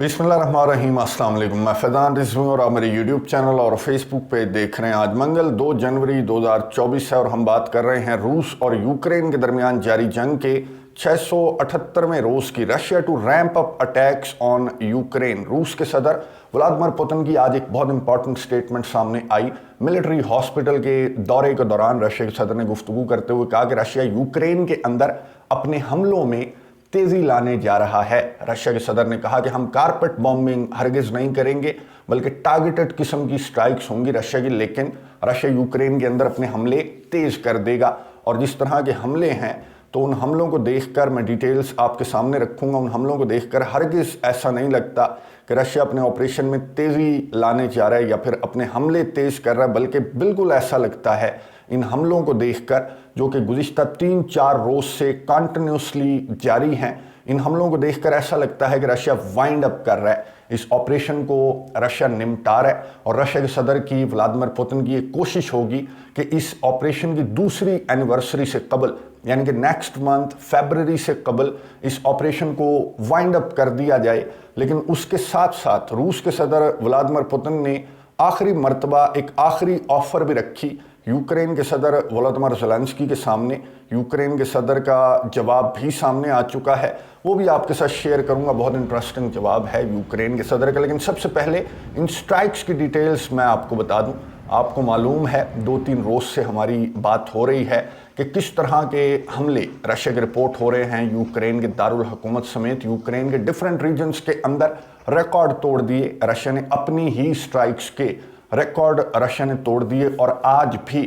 बिस्मिल्लाहिर्रहमानिर्रहीम। अस्सलाम वालेकुम। मैं फैज़ान रिजवी और आप मेरे यूट्यूब चैनल और फेसबुक पे देख रहे हैं। आज मंगल 2 जनवरी 2024 है और हम बात कर रहे हैं रूस और यूक्रेन के दरमियान जारी जंग के 678वें रोज़ की। Russia to ramp up attacks on Ukraine. रूस के सदर व्लादिमीर पुतिन की आज एक बहुत इंपॉर्टेंट स्टेटमेंट सामने आई। मिलिट्री हॉस्पिटल के दौरे के दौरान रशिया के सदर ने गुफ्तगू करते हुए कहा कि रशिया यूक्रेन के अंदर अपने हमलों में तेजी लाने जा रहा है। रशिया के सदर ने कहा कि हम कारपेट बॉम्बिंग हरगिज नहीं करेंगे, बल्कि टारगेटेड किस्म की स्ट्राइक्स होंगी रशिया की, लेकिन रशिया यूक्रेन के अंदर अपने हमले तेज कर देगा। और जिस तरह के हमले हैं तो उन हमलों को देखकर मैं डिटेल्स आपके सामने रखूंगा। उन हमलों को देखकर हरगिज ऐसा नहीं लगता कि रशिया अपने ऑपरेशन में तेज़ी लाने जा रहा है या फिर अपने हमले तेज कर रहा है, बल्कि बिल्कुल ऐसा लगता है इन हमलों को देखकर, जो कि गुज़िश्ता 3-4 रोज़ से कंटिन्यूसली जारी हैं। इन हमलों को देखकर ऐसा लगता है कि रशिया वाइंड अप कर रहा है, इस ऑपरेशन को रशिया निपटा रहा है। और रशिया के सदर की, व्लादिमीर पुतिन की, एक कोशिश होगी कि इस ऑपरेशन की दूसरी एनिवर्सरी से कबल, यानी कि नेक्स्ट मंथ फरवरी से कबल, इस ऑपरेशन को वाइंड अप कर दिया जाए। लेकिन उसके साथ साथ रूस के सदर व्लादिमीर पुतिन ने आखिरी मर्तबा एक आखिरी ऑफर भी रखी यूक्रेन के सदर वोलोदिमीर ज़ेलेंस्की के सामने। यूक्रेन के सदर का जवाब भी सामने आ चुका है, वो भी आपके साथ शेयर करूंगा। बहुत इंटरेस्टिंग जवाब है यूक्रेन के सदर का। लेकिन सबसे पहले इन स्ट्राइक्स की डिटेल्स मैं आपको बता दूं। आपको मालूम है 2-3 रोज़ से हमारी बात हो रही है कि किस तरह के हमले रशिया के रिपोर्ट हो रहे हैं यूक्रेन के दारुल हुकूमत समेत यूक्रेन के डिफरेंट रीजन्स के अंदर। रिकॉर्ड तोड़ दिए रशिया ने, अपनी ही स्ट्राइक्स के रिकॉर्ड रशिया ने तोड़ दिए। और आज भी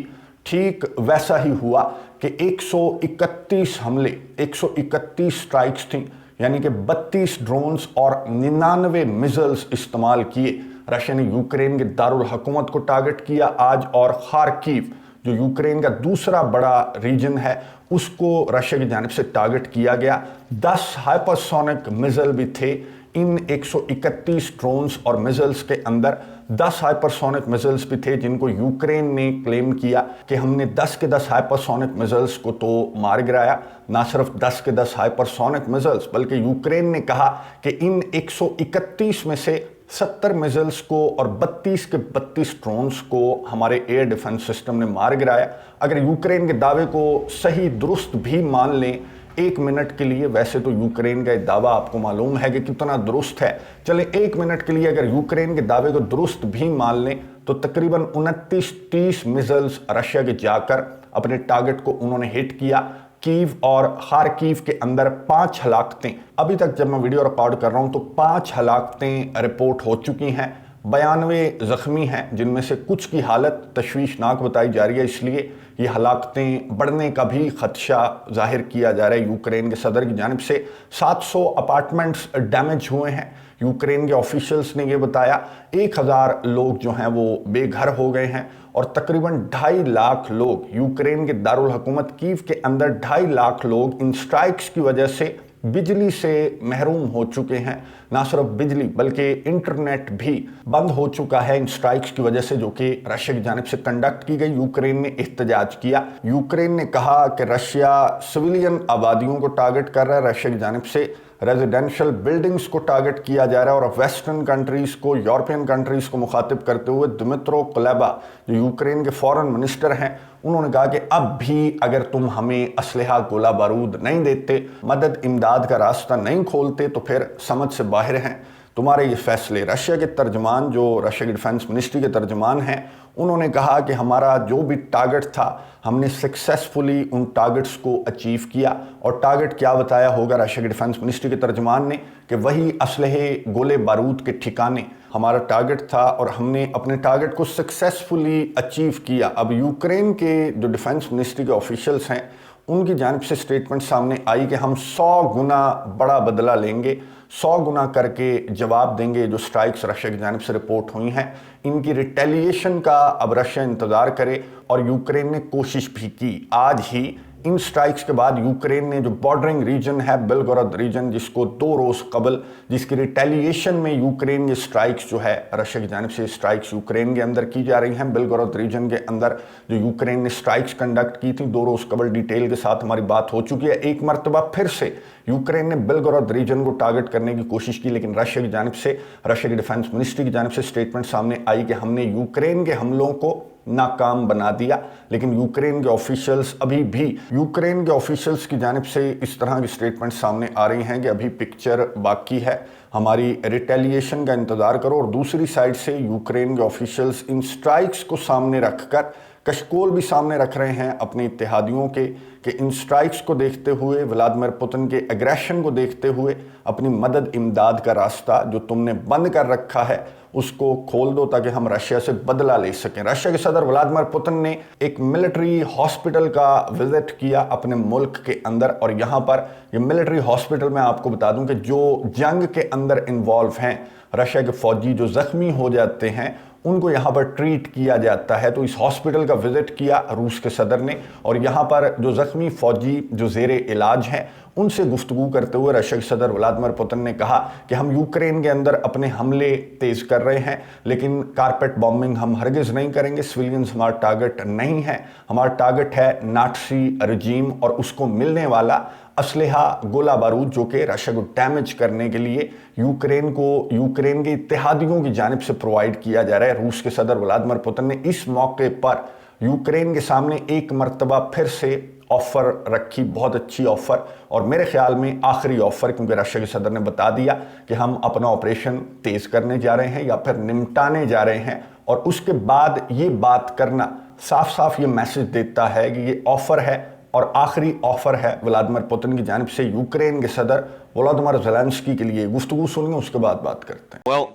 ठीक वैसा ही हुआ कि 131 हमले, 131 स्ट्राइक्स थी, यानी कि 32 ड्रोन्स और 99 मिसाइल्स इस्तेमाल किए। रशिया ने यूक्रेन के दारुल हुकूमत को टारगेट किया आज, और खार्किव जो यूक्रेन का दूसरा बड़ा रीजन है उसको रशिया की जानिब से टारगेट किया गया। 10 हाइपरसोनिक मिसाइल भी थे इन 131 ड्रोन्स और मिसाइल्स के अंदर। 10 हाइपरसोनिक मिसाइल्स भी थे जिनको यूक्रेन ने क्लेम किया कि हमने 10 के 10 हाइपरसोनिक मिसाइल्स को तो मार गिराया। ना सिर्फ 10 के 10 हाइपरसोनिक मिसाइल्स, बल्कि यूक्रेन ने कहा कि इन 131 में से 70 मिसाइल्स को और 32 के 32 ड्रोन्स को हमारे एयर डिफेंस सिस्टम ने मार गिराया। अगर यूक्रेन के दावे को सही दुरुस्त भी मान लें 1 मिनट के लिए, वैसे तो यूक्रेन का दावा आपको मालूम है कि कितना दुरुस्त है, चले 1 मिनट के लिए अगर यूक्रेन के दावे को दुरुस्त भी मान लें तो तकरीबन 29-30 मिसाइल्स रशिया के जाकर अपने टारगेट को उन्होंने हिट किया। कीव और खार्किव के अंदर 5 हलाकतें, अभी तक जब मैं वीडियो रिकॉर्ड कर रहा हूं तो 5 हलाकतें रिपोर्ट हो चुकी हैं। 92 जख्मी हैं, जिनमें से कुछ की हालत तशवीशनाक बताई जा रही है। इसलिए ये हलाकतें बढ़ने का भी खदशा जाहिर किया जा रहा है यूक्रेन के सदर की जानिब से। 700 अपार्टमेंट्स डैमेज हुए हैं, यूक्रेन के ऑफिशियल्स ने ये बताया। 1000 लोग जो हैं वो बेघर हो गए हैं, और तकरीबन 2.5 लाख लोग यूक्रेन के दारुल हुकूमत कीव के अंदर 2.5 लाख लोग इन स्ट्राइक्स की वजह से बिजली से महरूम हो चुके हैं। ना सिर्फ बिजली बल्कि इंटरनेट भी बंद हो चुका है इन स्ट्राइक्स की वजह से, जो कि रशिया की जानिब से कंडक्ट की गई। यूक्रेन ने एहतजाज किया। यूक्रेन ने कहा कि रशिया सिविलियन आबादियों को टारगेट कर रहा है, रशिया की जानिब से रेजिडेंशियल बिल्डिंग्स को टारगेट किया जा रहा है। और वेस्टर्न कंट्रीज़ को, यूरोपियन कंट्रीज़ को मुखातिब करते हुए दिमित्रो कुलेबा जो यूक्रेन के फॉरेन मिनिस्टर हैं, उन्होंने कहा कि अब भी अगर तुम हमें असलहा, गोला बारूद नहीं देते, मदद इमदाद का रास्ता नहीं खोलते, तो फिर समझ से बाहर हैं तुम्हारे ये फैसले। रशिया के तर्जमान, जो रशिया की डिफेंस मिनिस्ट्री के तर्जमान हैं, उन्होंने कहा कि हमारा जो भी टारगेट था हमने सक्सेसफुली उन टारगेट्स को अचीव किया। और टारगेट क्या बताया होगा रशिया की डिफेंस मिनिस्ट्री के तर्जमान ने, कि वही असलहे, गोले बारूद के ठिकाने हमारा टारगेट था, और हमने अपने टारगेट को सक्सेसफुली अचीव किया। अब यूक्रेन के जो डिफेंस मिनिस्ट्री के ऑफिशियल्स हैं उनकी जानिब से स्टेटमेंट सामने आई कि हम 100 गुना बड़ा बदला लेंगे, 100 गुना करके जवाब देंगे जो स्ट्राइक्स रशिया की जानिब से रिपोर्ट हुई हैं। इनकी रिटेलिएशन का अब रशिया इंतज़ार करे। और यूक्रेन ने कोशिश भी की। आज ही इन स्ट्राइक्स के बाद यूक्रेन ने जो बॉर्डरिंग रीजन है बेलगोरोद रीजन, जिसको 2 रोज कबल, जिसकी रिटेलिएशन में यूक्रेन ये स्ट्राइक्स जो है रशिया की जानिब से स्ट्राइक्स यूक्रेन के अंदर की जा रही हैं। बेलगोरोद रीजन के अंदर जो यूक्रेन ने स्ट्राइक्स कंडक्ट की थी 2 रोज कबल, डिटेल के साथ हमारी बात हो चुकी है। एक मरतबा फिर से यूक्रेन ने बेलगोरोद रीजन को टारगेट करने की कोशिश की, लेकिन रशिया की जानिब से, रशिया की डिफेंस मिनिस्ट्री की जानिब से स्टेटमेंट सामने आई कि हमने यूक्रेन के हमलों को नाकाम बना दिया। लेकिन यूक्रेन के ऑफिशियल्स अभी भी, यूक्रेन के ऑफिशियल्स की जानिब से इस तरह की स्टेटमेंट सामने आ रही हैं कि अभी पिक्चर बाकी है, हमारी रिटेलिएशन का इंतजार करो। और दूसरी साइड से यूक्रेन के ऑफिशियल्स इन स्ट्राइक्स को सामने रखकर कशकोल भी सामने रख रहे हैं अपने इत्तेहादियों के, कि इन स्ट्राइक्स को देखते हुए, व्लादिमीर पुतिन के एग्रेशन को देखते हुए अपनी मदद इमदाद का रास्ता जो तुमने बंद कर रखा है उसको खोल दो ताकि हम रशिया से बदला ले सकें। रशिया के सदर व्लादिमीर पुतिन ने एक मिलिट्री हॉस्पिटल का विजिट किया अपने मुल्क के अंदर, और यहाँ पर ये मिलिट्री हॉस्पिटल मैं आपको बता दूं कि जो जंग के अंदर इन्वॉल्व हैं, रशिया के फौजी जो जख्मी हो जाते हैं उनको यहाँ पर ट्रीट किया जाता है। तो इस हॉस्पिटल का विजिट किया रूस के सदर ने, और यहाँ पर जो जख्मी फौजी जो ज़ेरे इलाज हैं उनसे गुफ्तगू करते हुए रशिया के सदर व्लादिमीर पुतिन ने कहा कि हम यूक्रेन के अंदर अपने हमले तेज कर रहे हैं, लेकिन कारपेट बॉम्बिंग हम हरगिज़ नहीं करेंगे, सिविलियंस हमारा टारगेट नहीं है। हमारा टारगेट है नाटसी रजीम और उसको मिलने वाला असलहा गोला बारूद जो कि रशिया को डैमेज करने के लिए यूक्रेन को, यूक्रेन के इत्तेहादियों की जानिब से प्रोवाइड किया जा रहा है। रूस के सदर व्लादिमीर पुतिन ने इस मौके पर यूक्रेन के सामने एक मरतबा फिर से ऑफर रखी, बहुत अच्छी ऑफर, और मेरे ख्याल में आखिरी ऑफर, क्योंकि रशिया के सदर ने बता दिया कि हम अपना ऑपरेशन तेज करने जा रहे हैं या फिर निमटाने जा रहे हैं। और उसके बाद ये बात करना साफ साफ ये मैसेज देता है कि ये ऑफर है और आखिरी ऑफर है व्लादिमीर पुतिन की जानिब से यूक्रेन के सदर वोलोदिमीर ज़ेलेंस्की के लिए। गुफ्तगू सुनिए, उसके बाद बात करते हैं। Well,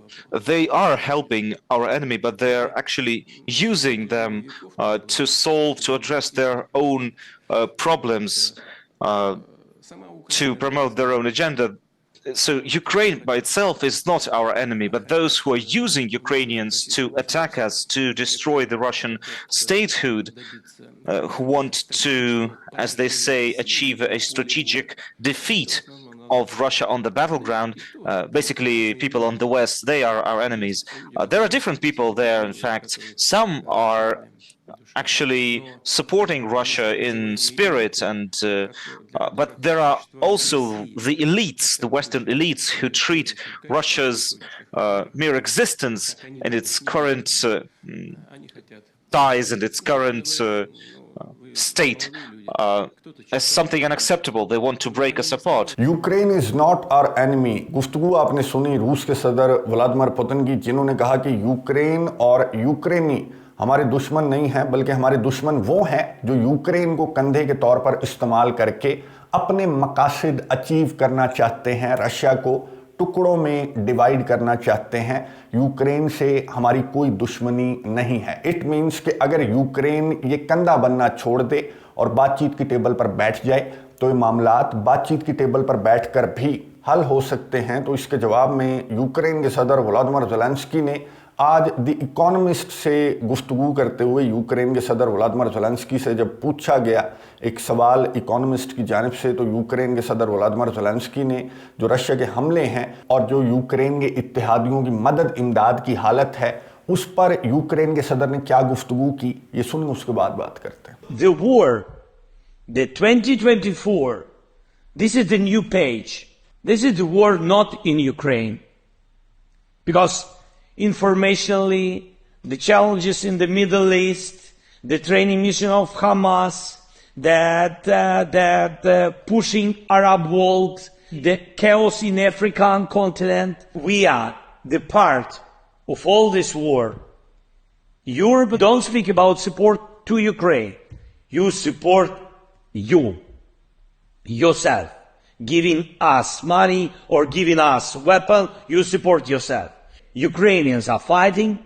they are helping our enemy, but they're actually using them to solve, to address their own problems, to promote their own agenda. So Ukraine by itself is not our enemy, but those who are using Ukrainians to attack us, to destroy the Russian statehood, who want to, as they say, achieve a strategic defeat of Russia on the battleground. Basically, people on the West, they are our enemies. There are different people there, in fact. Some are actually supporting Russia in spirit, and but there are also the elites, the Western elites, who treat Russia's mere existence and its current ties and its current state as something unacceptable. They want to break us apart. Ukraine is not our enemy. गुफ्तगू आपने सुनी रूस के सदर Vladimir Putin की, जिन्होंने कहा कि यूक्रेन और यूक्रेनी हमारे दुश्मन नहीं हैं, बल्कि हमारे दुश्मन वो हैं जो यूक्रेन को कंधे के तौर पर इस्तेमाल करके अपने मकासद अचीव करना चाहते हैं, रशिया को टुकड़ों में डिवाइड करना चाहते हैं। यूक्रेन से हमारी कोई दुश्मनी नहीं है। इट मीन्स कि अगर यूक्रेन ये कंधा बनना छोड़ दे और बातचीत की टेबल पर बैठ जाए तो ये मामलात बातचीत की टेबल पर बैठकर भी हल हो सकते हैं। तो इसके जवाब में यूक्रेन के सदर वोलोदिमीर ज़ेलेंस्की ने आज द इकोनॉमिस्ट से गुफ्तगू करते हुए यूक्रेन के सदर वोलोदिमीर ज़ेलेंस्की से जब पूछा गया एक सवाल इकोनॉमिस्ट की जानिब से, तो यूक्रेन के सदर वोलोदिमीर ज़ेलेंस्की ने जो रशिया के हमले हैं और जो यूक्रेन के इत्तेहादियों की मदद इमदाद की हालत है उस पर यूक्रेन के सदर ने क्या गुफ्तगू की, ये सुनिए, उसके बाद बात करते हैं। The war, the 2024, this is the new page. This is the war not in Ukraine. Because informationally, the challenges in the Middle East, the training mission of Hamas, that pushing Arab world, the chaos in African continent, we are the part of all this war. Europe don't speak about support to Ukraine. You support you, yourself. Giving us money or giving us weapons, you support yourself. Ukrainians are fighting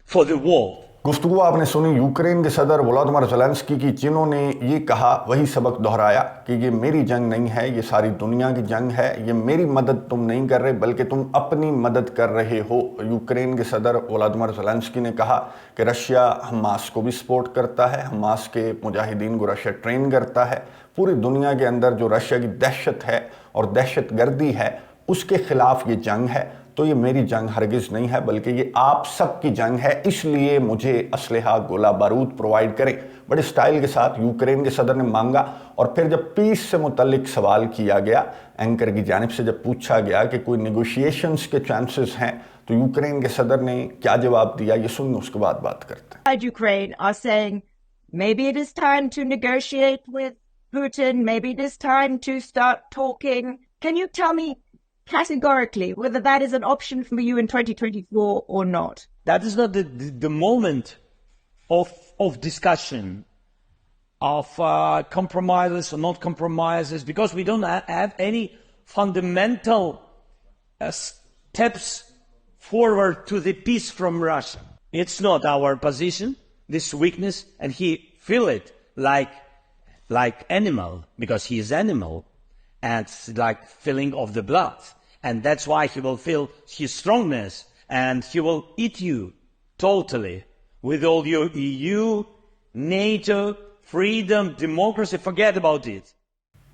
for the world. गुफ्तगू आपने सुनी Ukraine के सदर Volodymyr Zelensky की, जिन्होंने ये कहा, वही सबक दोहराया कि ये मेरी जंग नहीं है, ये सारी दुनिया की जंग है, ये मेरी मदद तुम नहीं कर रहे बल्कि तुम अपनी मदद कर रहे हो। यूक्रेन के सदर वोलोदिमीर ज़ेलेंस्की ने कहा कि रशिया हमास को भी सपोर्ट करता है, हमास के मुजाहिदीन को रशिया ट्रेन करता है। पूरी दुनिया के अंदर जो रशिया की दहशत है और दहशत गर्दी है उसके खिलाफ ये जंग है। तो ये मेरी जंग हरगिज़ नहीं है बल्कि ये आप सबकी जंग है, इसलिए मुझे असलहा गोला बारूद प्रोवाइड करें। बड़े स्टाइल के साथ यूक्रेन के सदर ने मांगा। और फिर जब पीस से मुतल्लिक सवाल किया गया, एंकर की जानिब से जब पूछा गया कि कोई नेगोशिएशंस के चांसेस हैं, तो यूक्रेन के सदर ने क्या जवाब दिया, ये सुनिए, उसके बाद बात करते हैं। Ukraine are saying maybe it is time to negotiate with Putin, maybe it is time to start talking. Can you tell me categorically whether that is an option for you in 2024 or not? That is not the moment of discussion, of compromises or not compromises, because we don't have any fundamental steps forward to the peace from Russia. It's not our position, this weakness, and he feel it like animal, because he is animal, and it's like feeling of the blood. And that's why he will feel his strongness, and he will eat you totally with all your EU, NATO, freedom, democracy, forget about it.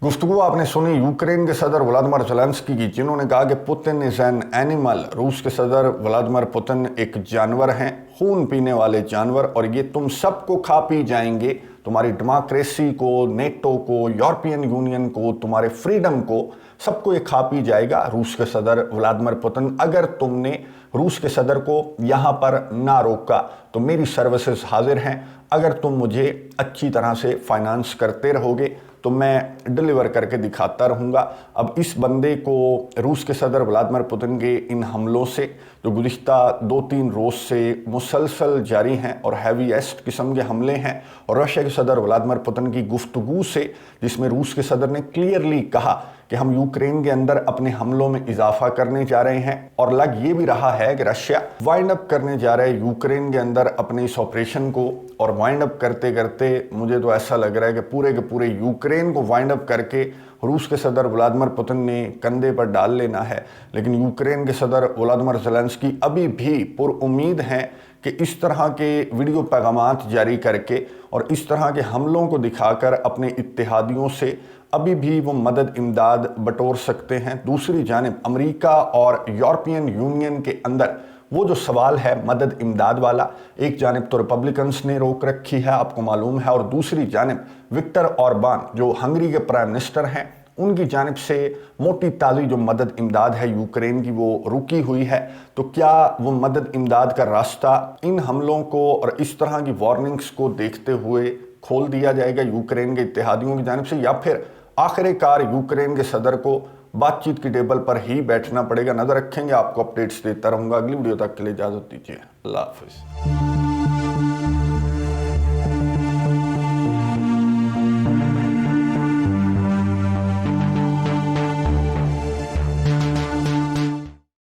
गुफ्तगू आपने सुनी Ukraine के सदर Volodymyr Zelensky की, जिन्होंने कहा कि Putin is an animal. रूस के सदर व्लादिमीर पुतिन एक जानवर हैं, खून पीने वाले जानवर, और ये तुम सबको खा पी जाएंगे, तुम्हारी डेमोक्रेसी को, नेटो को, यूरोपियन यूनियन को, तुम्हारे फ्रीडम को, सबको ये खा पी जाएगा रूस के सदर व्लादिमीर पुतिन। अगर तुमने रूस के सदर को यहाँ पर ना रोका तो मेरी सर्विसेज हाजिर हैं। अगर तुम मुझे अच्छी तरह से फाइनेंस करते रहोगे तो मैं डिलीवर करके दिखाता रहूँगा। अब इस बंदे को रूस के सदर व्लादिमीर पुतिन के इन हमलों से जो गुज़िश्ता 2-3 रोज़ से मुसलसल जारी हैं और हैवीएस्ट किस्म के हमले हैं, और रशिया के सदर व्लादिमीर पुतिन की गुफ्तगू से, जिसमें रूस के सदर ने क्लियरली कहा कि हम यूक्रेन के अंदर अपने हमलों में इजाफा करने जा रहे हैं, और लग ये भी रहा है कि रशिया वाइंड अप करने जा रहा है यूक्रेन के अंदर अपने इस ऑपरेशन को। और वाइंड अप करते करते मुझे तो ऐसा लग रहा है कि पूरे के पूरे यूक्रेन को वाइंड अप करके रूस के सदर व्लादिमीर पुतिन ने कंधे पर डाल लेना है। लेकिन यूक्रेन के सदर वोलोदिमीर ज़ेलेंस्की अभी भी पुरुम्मीद हैं कि इस तरह के वीडियो पैगामात जारी करके और इस तरह के हमलों को दिखाकर अपने इत्तेहादियों से अभी भी वो मदद इमदाद बटोर सकते हैं। दूसरी जानिब अमेरिका और यूरोपियन यूनियन के अंदर वो जो सवाल है मदद इमदाद वाला, एक जानिब तो रिपब्लिकन्स ने रोक रखी है, आपको मालूम है, और दूसरी जानिब विक्टर ऑरबान जो हंगरी के प्राइम मिनिस्टर हैं, उनकी जानिब से मोटी ताज़ी जो मदद इमदाद है यूक्रेन की वो रुकी हुई है। तो क्या वो मदद इमदाद का रास्ता इन हमलों को और इस तरह की वार्निंग्स को देखते हुए खोल दिया जाएगा यूक्रेन के इत्तेहादियों की जानिब से, या फिर आखिरकार यूक्रेन के सदर को बातचीत की टेबल पर ही बैठना पड़ेगा? नजर रखेंगे, आपको अपडेट्स देता रहूंगा। अगली वीडियो तक के लिए इजाजत दीजिए। अल्लाह हाफिज।